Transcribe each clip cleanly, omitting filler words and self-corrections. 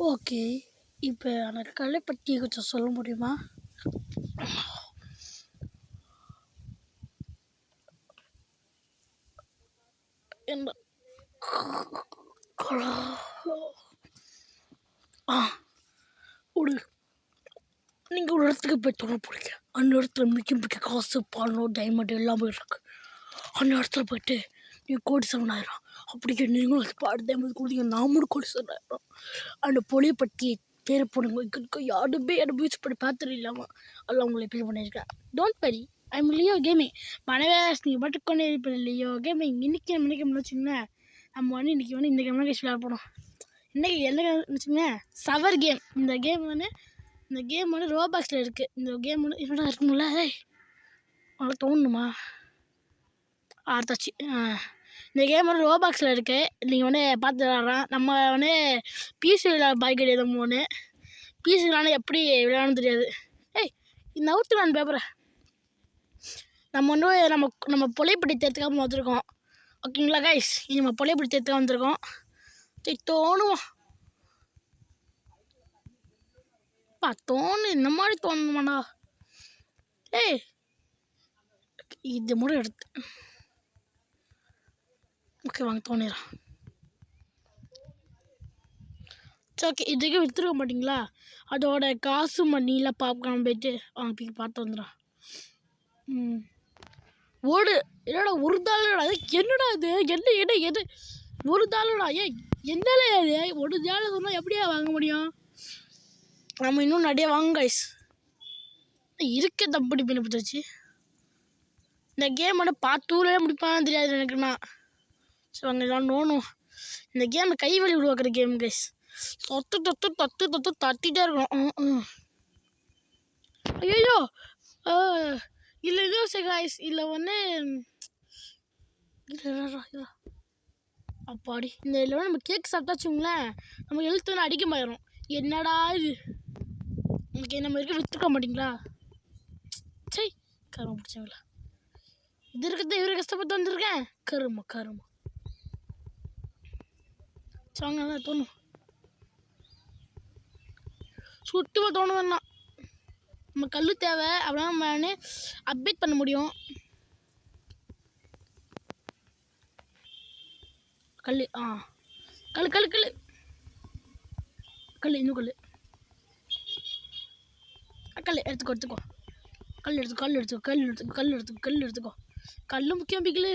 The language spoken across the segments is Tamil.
ஓகே. இப்போ எனக்கு கலை பற்றி கொஞ்சம் சொல்ல முடியுமா? என்ன ஒரு நீங்கள் ஒரு இடத்துக்கு போய் தொட போகிறீங்க. அந்த இடத்துல மிக்க காசு பணம் டைமண்ட் எல்லாமே இருக்குது. அந்த இடத்துல போய்ட்டு நீங்கள் கோடீஸ்வரனாயிரம் அப்படிங்க. நீங்களும் அது பாடு டைமண்ட் கொடுத்தீங்க, நாமளும் கோடீஸ்வரனாயிரம். அந்த பொலியை பற்றி பேர் போடுங்க. இங்கே யாருமே என்னை மியூஸ் பண்ணி பார்த்துட்டு இல்லாமல் அதில் உங்களை எப்படி பண்ணியிருக்கேன். Don't worry, I'm Leo gaming. மனவேஸ் நீங்கள் மட்டும் கொண்டே இருப்பேன். லியோ கேமிங் இன்றைக்கி நம்ம நினைக்க வச்சுங்களேன். நம்ம வந்து இன்றைக்கி இந்த கேம் தான் விளையாட போனோம். இன்றைக்கி என்ன வச்சுங்களேன், சவர் கேம். இந்த கேம் வந்து ரோபாக்ஸில் இருக்குது. இந்த கேம் வந்து என்னடா இருக்குங்களா? அவ்வளோ தோணுமா? ஆர்த்தாச்சு. இந்த கேம் வந்து ரோபாக்ஸில் இருக்குது. நீங்கள் வந்து பார்த்து விளாட்றான். நம்ம வந்து பிசி விளையாட பாய் கிடையாது. நம்ம ஒன்று பிசி விளையாட எப்படி விளையாடணும் தெரியாது. இந்த அவுத்து நான் பேப்பரை நம்ம வந்து நம்ம பொலைப்படி தேர்த்துக்காக வந்திருக்கோம். ஓகேங்களா கைஸ்? இது நம்ம பொலைப்படி தேர்த்துக்காக வந்திருக்கோம். சரி தோணுவோம். இந்த மாதிரி தோணுமாண்ணா? இது முறை எடுத்து ஓகே வாங்க தோணிடுறேன். சரி ஓகே. இதுக்கு விற்றுருக்க மாட்டிங்களா? அதோட காசு மணியில் பாப்கார்ன் போய்ட்டு வாங்க பார்த்து வந்துடும். ஓடு என்னடா ஒரு தாளடா? என்னடா இது? எது ஒரு தாளடா? என்னடா இது? ஒரு தாள சொன்னால் எப்படியா வாங்க முடியும்? நம்ம இன்னும் நிறைய வாங்க கைஸ். இருக்க தப்படி பின்னப்பட்டுச்சு. இந்த கேம் வந்து பார்த்தூரே முடிப்பான்னு தெரியாது எனக்குண்ணா. ஸோ அங்கே எல்லாம் நோணும். இந்த கேம் கை வலி உருவாக்குற கேம் கைஸ். தட்டிகிட்டே இருக்கணும். ஐயோ இல்லை இதோ கைஸ். இல்லை வந்து அப்பாடி இந்த இதில் நம்ம கேக் சாப்பிட்டாச்சுங்களேன், நம்ம எழுத்து வந்து அடிக்க மாயிடும். என்னடா இது? உங்களுக்கு நம்ம இருக்க விற்றுக்க மாட்டிங்களா? சரி கரும பிடிச்சவங்களா. இது இருக்கிறத இவரு கஷ்டப்பட்டு வந்திருக்கேன். கருமா சாங்க தோணும். சுட்டுவா தோணும். நம்ம கல் தேவை. அப்படின்னா நம்ம அப்டேட் பண்ண முடியும். கல் இன்னும் கல் எடுத்துக்கோ. கல் எடுத்துக்கோ. கல் முக்கியம் பிக்கலு.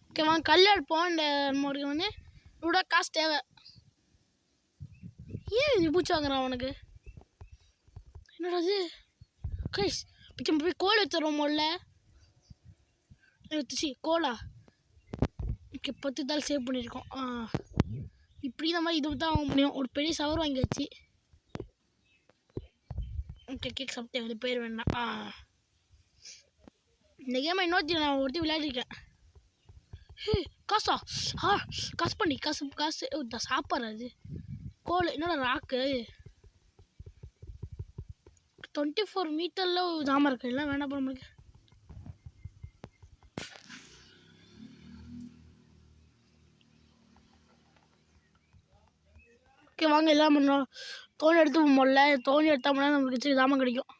ஓகே வாங்க கல் எடுப்போம். இந்த நம்மளுக்கு வந்து இவ்வளோ காசு தேவை. ஏன் இது பூச்சி வாங்குறான் அவனுக்கு? என்னடா அது கைஸ்? போய் கோல் எடுத்துறோம் முதல்ல. எடுத்துச்சு கோலா. ஓகே 10 தாள் சேவ் பண்ணியிருக்கோம். இப்படி இந்த மாதிரி இது தான் வாங்க முடியும். ஒரு பெரிய சவர் வாங்கி வச்சு ஓகே கேக் சாப்பிட்டு வந்து போயிட வேண்டாம். இந்த கேமை இன்னொருத்தி நான் ஒருத்தி விளையாடிருக்கேன். காசா? காசு சாப்பாடு அது கோல். என்னோட ராக்கு 24 மீட்டரில் ஜாமான் இருக்கு. எல்லாம் வேண்டாம் போல நம்மளுக்கு. ஓகே வாங்க எல்லாம் பண்ணோம். தோணி எடுத்து முதல்ல தோணி எடுத்தோம்னா நம்மளுக்கு ஜாமான் கிடைக்கும்.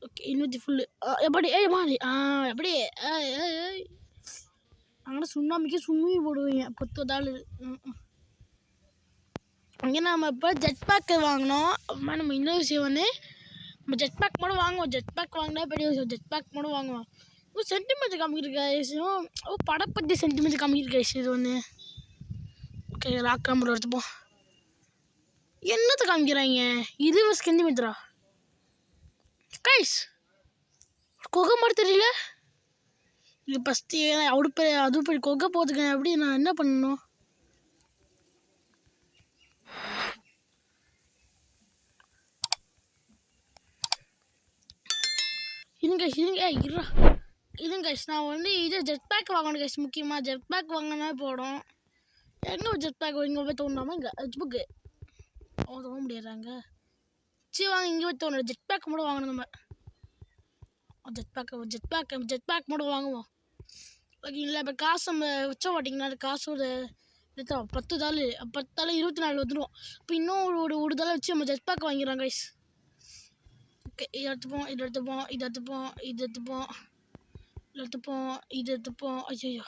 Okay 200 full. எப்படி மாறி எப்படி அங்கே சுண்ணாம்பி போடுவீங்க 10 தாள். அங்கே நம்ம இப்போ ஜெட் பேக்கு வாங்கினோம். அப்புறமா நம்ம இன்னொரு விஷயம் வந்து நம்ம ஜெட் பேக் மட்டும் வாங்குவோம். ஜெட் பேக் வாங்கினா பெரிய விஷயம். ஜெட் பேக் மட்டும் வாங்குவோம். சென்டிமீட்டர் காமிக்கிருக்கா விஷயம். படப்பத்தி சென்டிமீட்டர் காமிக்கிருக்கா விஷயம். இது ஒன்று ஓகே ராக் நம்பர் எடுத்துப்போம். என்னத்தை காமிக்கிறாங்க? 20 சென்டிமீட்டரா கைஸ்? கொகை மாதிரி தெரியல. இது ஃபஸ்ட்டு அது பெரிய கொகை போதுங்க. அப்படி நான் என்ன பண்ணணும்? இருங்க கைஸ். நான் வந்து இது ஜெட் பேக் வாங்கணும் கைஸ். முக்கியமாக ஜெட் பேக் வாங்கினா போடும். எங்கே ஜெட் பேக் இங்கே போய் தோணுடாமல் இங்கே புக்கு தோண முடியாதாங்க. சரி வாங்க இங்கே போய் தோணும். ஜெட் பேக் மட்டும் வாங்கணும். நம்ம ஜெட் பேக் மட்டும் வாங்குவோம். ஓகேங்களா? இப்போ காசு நம்ம வச்சோம் பார்த்தீங்கன்னா, அது காசோட எடுத்தோம் 10 தாள் 10 தாள் 24 வந்துடும். இப்போ இன்னும் ஒரு தாள் வச்சு நம்ம ஜெட் பேக் வாங்கிடலாம் கைஸ். ஓகே, இதை எடுத்துப்போம், இதை எடுத்துப்போம், இதை எடுத்துப்போம், இது எடுத்துப்போம், இதை எடுத்துப்போம், இது எடுத்துப்போம். ஐயோ,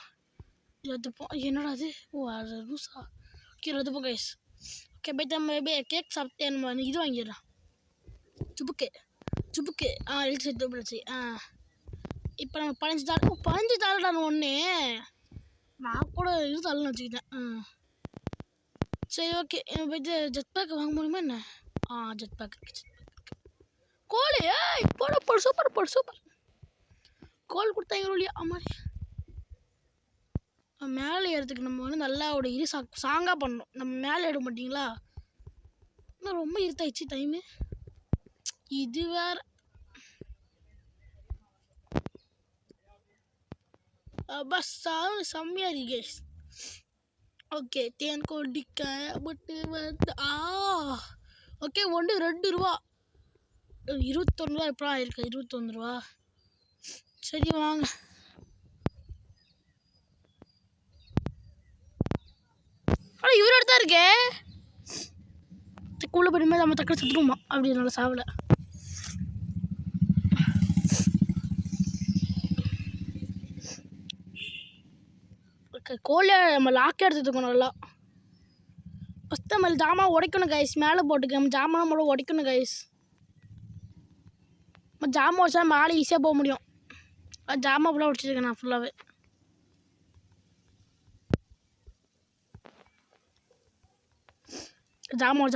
இது எடுத்துப்போம். என்னடா அது? ஓ, அது லூஸா? ஓகே, இதை எடுத்துப்போம் கைஸ். ஓகே, போய்ட்டு நம்ம கேக் சாப்பிட்டு நம்ம இது வாங்கிடலாம். சுப்புக்கு எழுச்சி தூப்பிடுச்சு. இப்போ நம்ம 15 தாள் ஒன்று. நான் கூட இது தாள்னு வச்சுக்கிட்டேன். சரி, ஓகே, போய்ட்டு ஜெட் பேக் வாங்க முடியுமா என்ன? ஜெட் பேக் கோல். போட சூப்பர். கோல் கொடுத்தாங்க இல்லையா? ஆமாம், மேலே ஏறதுக்கு நம்ம வந்து நல்லா ஒரு சாங்காக பண்ணணும். நம்ம மேலே ஏற மாட்டிங்களா? இன்னும் ரொம்ப இருட்டாயிடுச்சு டைமு. இது வேற. பஸ் செம்மையாக இருக்கு கேஸ். ஓகே, தேன் கொடிக்க பட்டு வந்து ஓகே, ஒன்று 2 ரூபா 21 ரூபா எப்படா ஆயிருக்கு? 21 ரூபா. சரி வாங்க. ஆனால் இவர் எடுத்தா இருக்கே கூல போய் நம்ம தக்க சுற்றுமா அப்படி நல்லா சாவலை. கோழியை நம்ம லாக்கே எடுத்துக்கணும் நல்லா. ஃபஸ்ட்டு நம்ம ஜாமான் உடைக்கணும் கைஸ். மேலே போட்டுக்க நம்ம ஜாமான் நம்மள உடைக்கணும் கைஸ். நம்ம ஜாமான் உடைச்சா மேலே ஈஸியாக போக முடியும். ஜாமான் ஃபுல்லாக உடைச்சிருக்கேன் நான் ஃபுல்லாகவே. ஜாமான்.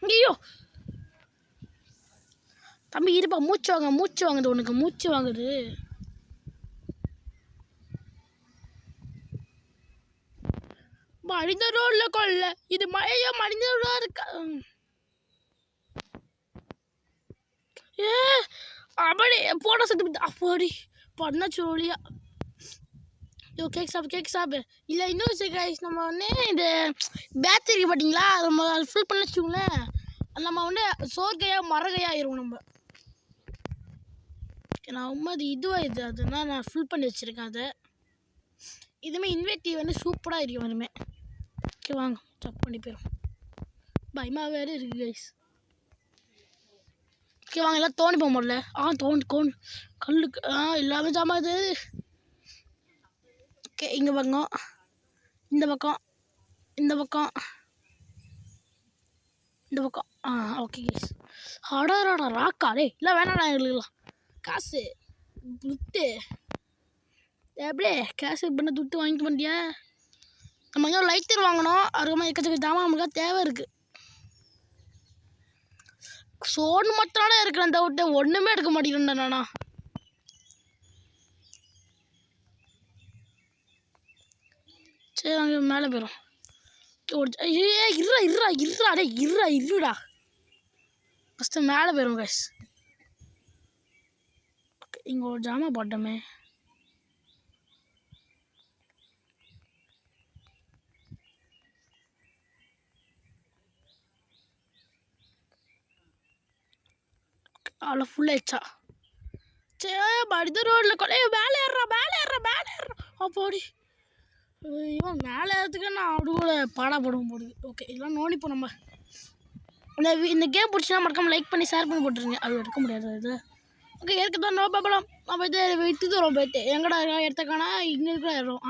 ஐயோ தம்பி இருப்பா, மூச்சு வாங்குது உனக்கு, மூச்சு வாங்குது. மனித ரோட்ல கொல்ல இது மழையா? மனித ரோடா இருக்கா? அப்படி போட சத்து அப்படி பண்ண சோழியா. கேக் சாப்பிடு. இல்லை இன்னொரு கைஸ், நம்ம வந்து இந்த பேட்டரி பார்த்தீங்களா, நம்ம ஃபுல் பண்ண வச்சுக்கோங்களேன், நம்ம வந்து சோர்க்கையாக மரகையாகிரும் நம்ம. நான் உண்மை அது இதுவாகிடுது. அதனால் நான் ஃபுல் பண்ணி வச்சுருக்கேன். அதை இதுமாதிரி இன்வெர்டிவ் வந்து சூப்பராக இருக்கும் வருமே. ஓகே வாங்க, ஸ்டாப் பண்ணி போயிடும். பயமாக வேறு இருக்குது கைஸ். ஓகே வாங்க, எல்லாம் தோண்டி போக முடியல. தோண் கல்லுக்கு எல்லாமே ஜாமான் இது. ஓகே, இங்கே பக்கம், இந்த பக்கம். Okay guys. ராக்கா டே இல்லை வேணாடா எங்களுக்குலாம். காசு துட்டு எப்படியே கேஷ் பண்ண துட்டு வாங்கிக்க மாட்டியா? நம்ம எங்கேயோ லைட்டர் வாங்கணும். அதுக்கப்புறமா எக்கச்சக்க ஜாமான் நம்மளுக்காக தேவை இருக்குது. சோன்னு மட்டும் இருக்கிறேன் தவிர்த்து ஒன்றுமே எடுக்க மாட்டேங்கிறேன்டா நானா. சரி அங்கே மேலே போயிடும். இருடா ஃபஸ்ட்டு மேலே போயிடும் கைஸ். இங்கே ஒரு ஜாமான் போட்டோமே. அவ்வளோ ஃபுல்லாகிடுச்சா? சரி மனித ரோட்டில் மேலே ஏறுறா அப்போடி. இவன் மேலே ஏறதுக்கு நான் அப்படியே பாடப்படும் போடுது. ஓகே, இதெல்லாம் நோண்டிப்போம் நம்ம. இந்த கேம் பிடிச்சினா மறக்காமல் லைக் பண்ணி ஷேர் பண்ணி போட்டுருங்க. அது எடுக்க முடியாது இது. ஓகே, ஏற்கதான் நோ ப்ராப்ளம். நம்ம இது விட்டு தரோம் போயிட்டு எங்கடா எடுத்தக்கானா இங்கே இருக்கிற ஏறும்.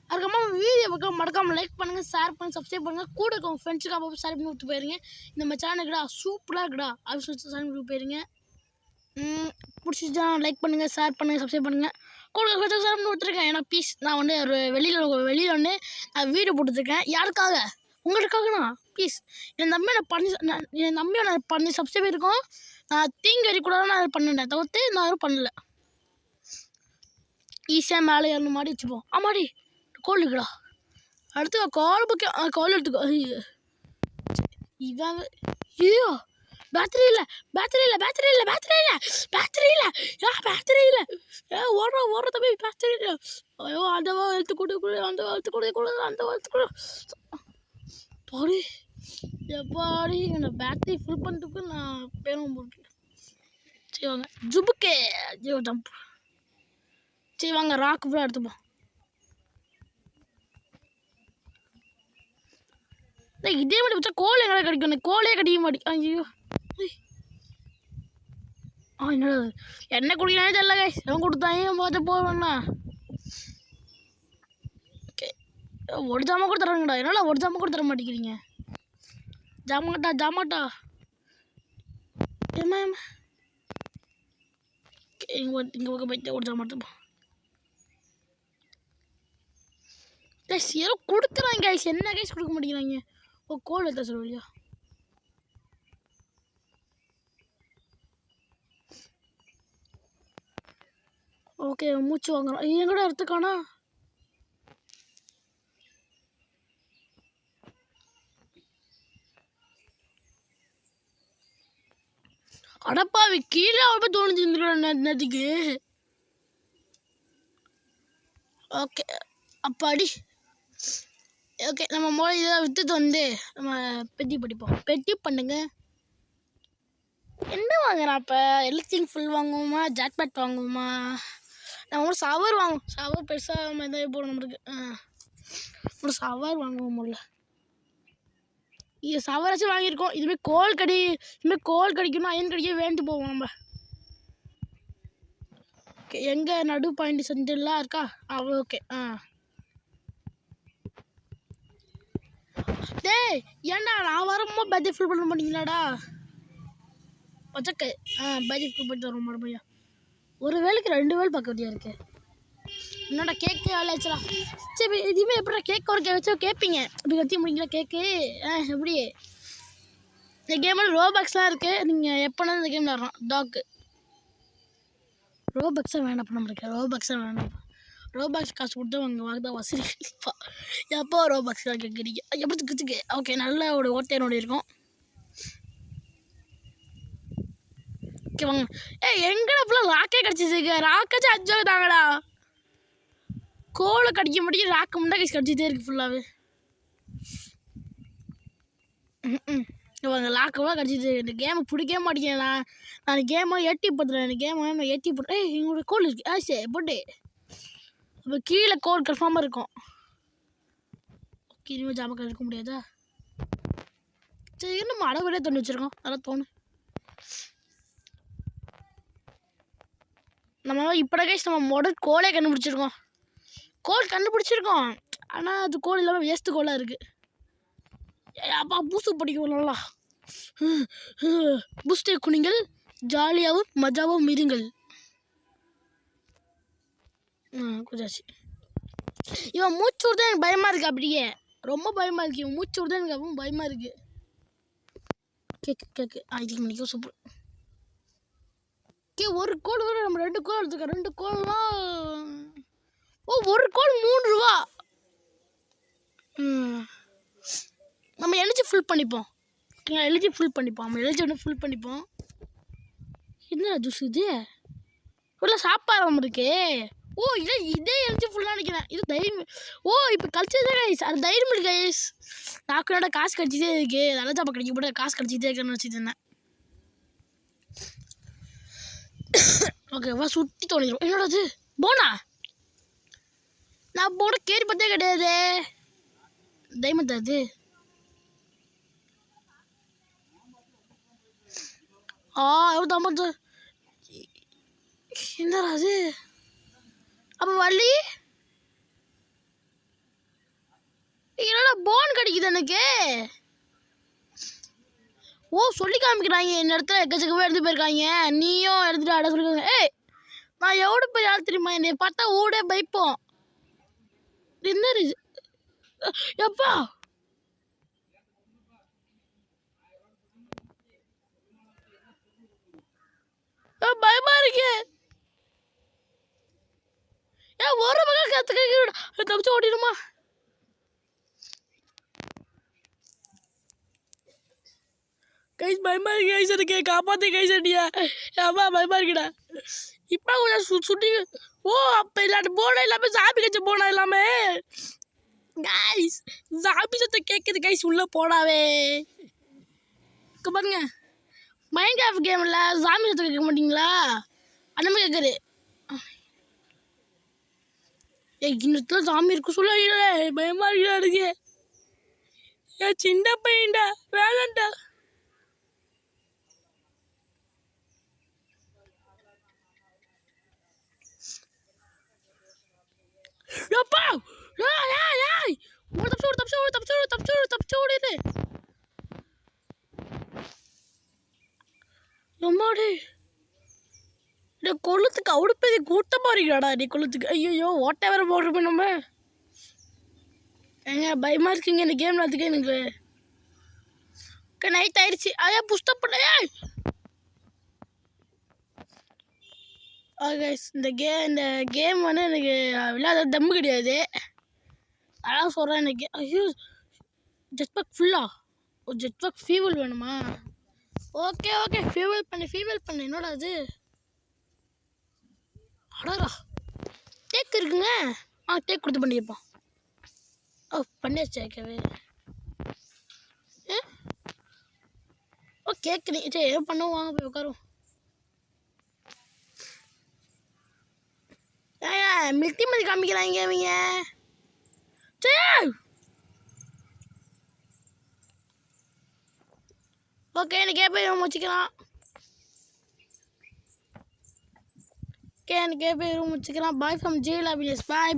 அதுக்கப்புறமா வீடியோ பக்கம் மறக்காமல் லைக் பண்ணுங்கள், ஷேர் பண்ணி சப்ஸ்கிரைப் பண்ணுங்கள். கூட இருக்க உங்கள் ஃப்ரெண்ட்ஸுக்கு அப்போ ஷேர் பண்ணி விட்டு போயிருங்க. நம்ம சேனலுக்குடா சூப்பராக இருக்குடா அது ஷேர் பண்ணி விட்டு போயிருங்க. பிடிச்சிச்சா லைக் பண்ணுங்கள், ஷேர் பண்ணுங்கள், சப்ஸ்கிரைப் பண்ணுங்கள். கூட ஷேர் பண்ணி விட்டுருக்கேன். ஏன்னா ப்ளீஸ் நான் வந்து ஒரு வெளியில் வந்து நான் வீடியோ போட்டுருக்கேன். யாருக்காக? உங்களுக்காகண்ணா. ப்ளீஸ் என் நம்பியை நான் பண்ணி சப்ஸ்கிரைப் இருக்கும். நான் தீங்கு வரைக்கூடாதான் நான் பண்ணிட்டேன் தவிர்த்து நான் யாரும் பண்ணலை. ஈஸியாக மேலே ஏறணும் மாதிரி வச்சுப்போம். ஆமாடி கோல் இருக்குடா. அடுத்து கால் எடுத்துக்கோ. இவன் ஐயோ பேட்டரி இல்லை பேட்டரி இல்லை பேட்டரி இல்லை பேட்டரி இல்லை பேட்டரி இல்லை பேட்டரி இல்லை ஓடுற தம்பி பேட்டரி இல்லை. ஐயோ அந்த எழுத்து கொடு அந்த எழுத்து கொடு அந்த எழுத்து கொடு பாடி எப்பாடி என்னை பேட்டரி ஃபுல் பண்ணிட்டு நான் பேரும் போட்டு. சரி வாங்க ஜுபுக்கே ஜம்ப். சரி வாங்க ராக்கு ஃபுல்லாக எடுத்துப்போம். இதே மாதிரி வச்சா கோல் எங்கே கிடைக்கும்? கோலே கிடைக்க மாட்டேன். ஐயோ என்னடா என்ன குடிக்கிறானே தெரியல கைஸ். எவன் கொடுத்தாங்க பார்த்து போவேண்ணா. ஓகே ஒரு ஜாமான் கூட தராங்கடா. என்னால் ஒரு ஜாமான் கூட தர மாட்டேங்கிறீங்க. ஜாமாட்டா ஏமா இங்கே பக்கம் போயிட்டு ஒரு ஜாமான் எடுத்துப்போம். கைஸ் ஏதோ கொடுக்குறாங்க கைஸ். என்ன கைஸ் கொடுக்க மாட்டேங்கிறாங்க? கோல் எடுத்தா சொல்லுவியா? ஓகே மூச்சு வாங்குறோம். எங்கூட எடுத்துக்கானா? அடப்பாவி கீழே அவள் போய் தோணுச்சு நேற்றுக்கு. ஓகே அப்பாடி. ஓகே நம்ம மொழி இதை விற்றுட்டு வந்து நம்ம பெட்டி படிப்போம். பெட்டி பண்ணுங்க. என்ன வாங்குறான் இப்போ? எல்த்திங் ஃபுல் வாங்குவோமா? ஜாக்பேட் வாங்குவோமா? நம்ம ஒரு சவர் வாங்குவோம். சவர் பெருசாக எதாவது போடும் நம்மளுக்கு. ஒரு சவர் வாங்குவோம். முடியல இது சவராச்சும் வாங்கியிருக்கோம். இதுமாதிரி கோல் கடிக்கணும் அயன் கடிக்க வேண்டி போவோம் நம்ம. ஓகே எங்கே நடு பாயிண்ட் சென்டர்லாம் இருக்கா? அவ்வளோ ஓகே. டேய் ஏன்டா நான் வரும்போது பேட்டரி ஃபுல் பண்ண மாட்டீங்களாடா? பச்சக்கை பேட்டரி ஃபுல் பண்ணிட்டு வர மாட்டேன். ஒரு வேலைக்கு 2 வேலை பார்க்க வேண்டியா இருக்கு. என்னோட கேக்கு ஆளாச்சுடா. சரி இதுவுமே எப்படா கேக் ஒரு வச்சு கேட்பீங்க இப்படி கட்டி முடிங்களா கேக்கு? எப்படி இந்த கேமில் ரோபாக்ஸ்லாம் இருக்குது. நீங்கள் எப்போனா இந்த கேமில் வரலாம். டாக்கு ரோபாக்ஸாக வேணாம் நம்மளுக்கு. ரோபாக்ஸாக வேணாம். ரோபாக்ஸ் காசு கொடுத்து வாங்க வசதி எப்போ ரோபாக்ஸ் தான் கேட்குறீங்க? எப்படி கிச்சுக்கு? ஓகே நல்ல ஒரு ஓட்டையனோட இருக்கும். ஓகே வாங்க. எங்கடா ஃபுல்லாக ராக்கே கிடச்சிருக்கு. ராக்காச்சும் 5 ரூபா தாங்கடா. கோலை கடிக்க முடியும். ராக்கு முன்னாடி கடிச்சிட்டே இருக்கு ஃபுல்லாகவே. இவங்க லாக்கெல்லாம் கடிச்சிட்டு இந்த கேமை பிடிக்கவே மாட்டேங்க. நான் கேமை எட்டி பார்த்துறேன். இந்த கேமை நான் எட்டி போட்டேன். எங்களோட கோல் இருக்குது. சரி போட்டு அப்போ கீழே கோல் கன்ஃபார்மாக இருக்கும். ஓகே இனிமேல் ஜாமான் இருக்க முடியாதா? சரி நம்ம அடகுலே தோணி வச்சுருக்கோம். அதெல்லாம் தோணும். நம்ம இப்போட கேஸ் நம்ம முதல் கோலே கண்டுபிடிச்சிருக்கோம். கோல் கண்டுபிடிச்சிருக்கோம். ஆனால் அது கோல் இல்லாமல் வேஸ்ட்டு கோலாக இருக்குது. அப்பா பூசு படிக்கும் நல்லா. பூஸ்டே குனிங்கள் ஜாலியாகவும் மஜாவும் இருங்கள். கொஞ்சாச்சு. இவன் மூச்சு விடுதான் எனக்கு பயமாக இருக்குது. அப்படியே ரொம்ப பயமாக இருக்குது. இவன் மூச்சு விடுதான் எனக்கு ரொம்ப பயமாக இருக்குது. கேக்கு இதுக்கு மணிக்கு சூப்பர். ஒரு கோல் கூட நம்ம 2 கோல் எடுத்துக்கோம். 2 கோல்லாம் ஒரு கோல் 3 ரூபா. நம்ம எலிஜி ஃபுல் பண்ணிப்போம். எலிஜி ஃபுல் பண்ணிப்போம். நம்ம எலிஜி ஒன்று ஃபுல் பண்ணிப்போம். என்ன ஜூஸ் இது? உள்ள சாப்பாடு இருக்கு. இல்லை இதே எலிஜி ஃபுல்லாக நினைக்கிறேன். இது தைரியம். இப்போ கழிச்சதே கைஸ். அது தைரியம் இருக்கு கைஸ். நாக்குனோட காசு கடிச்சிட்டே இருக்கு. நல்ல சாப்பாடு கிடைக்க போட்டு காசு கடிச்சிட்டே இருக்குன்னு வச்சுட்டு இருந்தேன். ஓகேவா சுற்றி தோணிடும். என்னோட அது போனா நான் போன கேரி பார்த்தே கிடையாது. டைமண்ட் அது எவ்வளோ என்னடா அது? அப்போ வள்ளி என்னடா போன் கிடைக்குது எனக்கு. சொல்லி காமிக்கிறாங்க. இந்த இடத்துல எக்கச்சக்கமாக எடுத்து போயிருக்காங்க. நீயும் எடுத்துட்டு ஆட சொல்லிருக்காங்க. நான் எவ்வளோ போய் யார் தெரியுமா? என்னை பார்த்தா ஊடே பயப்போம். என்ன எப்பா பயமா இருக்கு. ஒரு பக்கம் கற்றுக்க தப்பிச்சு ஓடிடுமா? கைஸ் பயமா இருக்கு கைஸ் எனக்கு காப்பாற்றி கைஸ் அடியா அம்மா பயமா இருக்குடா இப்போ கொஞ்சம் சுட்டி ஓ அப்போ இல்லாட்ட போனா இல்லாமல் சாப்பி கட்சி போனா இல்லாமே கைஸ் சாப்பி சத்தை கேட்குது கைஸ் உள்ளே போடாவே பாருங்க மைண்ட் கிராஃப்ட் கேமில் சாமி சத்தை கேட்க மாட்டிங்களா அந்த மாதிரி கேட்குது இன்னத்துல சாமி இருக்கு சொல்ல பயமா இருக்கா இருக்கு ஏன் சின்ன பையன்டா வேணாண்டா எப்பா ஏய் ஒரு தப்பிச்சு ஓடிடு எம்மாடி இந்த கொளுத்துக்கு அவ்வளோ பெரிய கூட்டமாக இருக்கிறாடா நீ கொளுத்துக்கு ஐயோ ஓட்ட வேற போடுறப்ப நம்ம ஏங்க பயமாக இருக்குங்க இந்த கேம் விளாத்துக்கு எனக்கு நைட் ஆயிடுச்சு அதையா புஷ்டப் பண்ண இந்த கேம் வந்து எனக்கு விளையாட தம்பு கிடையாது அதான் சொல்கிறேன் எனக்கு ஐயோ ஜெட் பேக் ஃபுல்லா ஒரு ஜெட் பேக் ஃபீவல் வேணுமா ஓகே ஃபீவல் பண்ணு என்னோட அது அடரா டேக் இருக்குங்க டேக் கொடுத்து பண்ணியிருப்போம் ஓ பண்ணியாச்சு கேட்கவே ஓ கேட்குறீ சரி ஏதோ பண்ணுவோம் வாங்க போய் உட்காருவோம் மில்கி மதி காமிக்கிறாங்க அவங்க சரி ஓகே எனக்கு போய் ரூம் வச்சுக்கலாம் எனக்கு போய் ரூம் வச்சுக்கலாம் பாய் ஃப்ரம் ஜீல் ஹாப்பினஸ் பாய்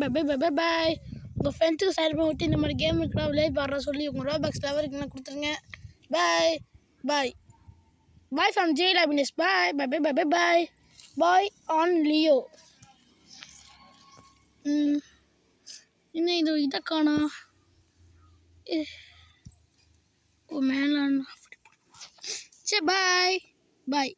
பாய் உங்கள் ஃப்ரெண்ட்ஸுக்கு சைட் பண்ணி விட்டு இந்த மாதிரி கேம் இருக்குன்னா விளையாடி பாடுறா சொல்லி உங்கள் ரோபாக்ஸ் லெவல் இருக்குன்னா கொடுத்துருங்க பாய் ஃப்ரம் ஜீல் ஹாப்பினஸ் பாய் ஆன் லியோ இன்னும் இதை காணா ஓ மேலே சரி பாய்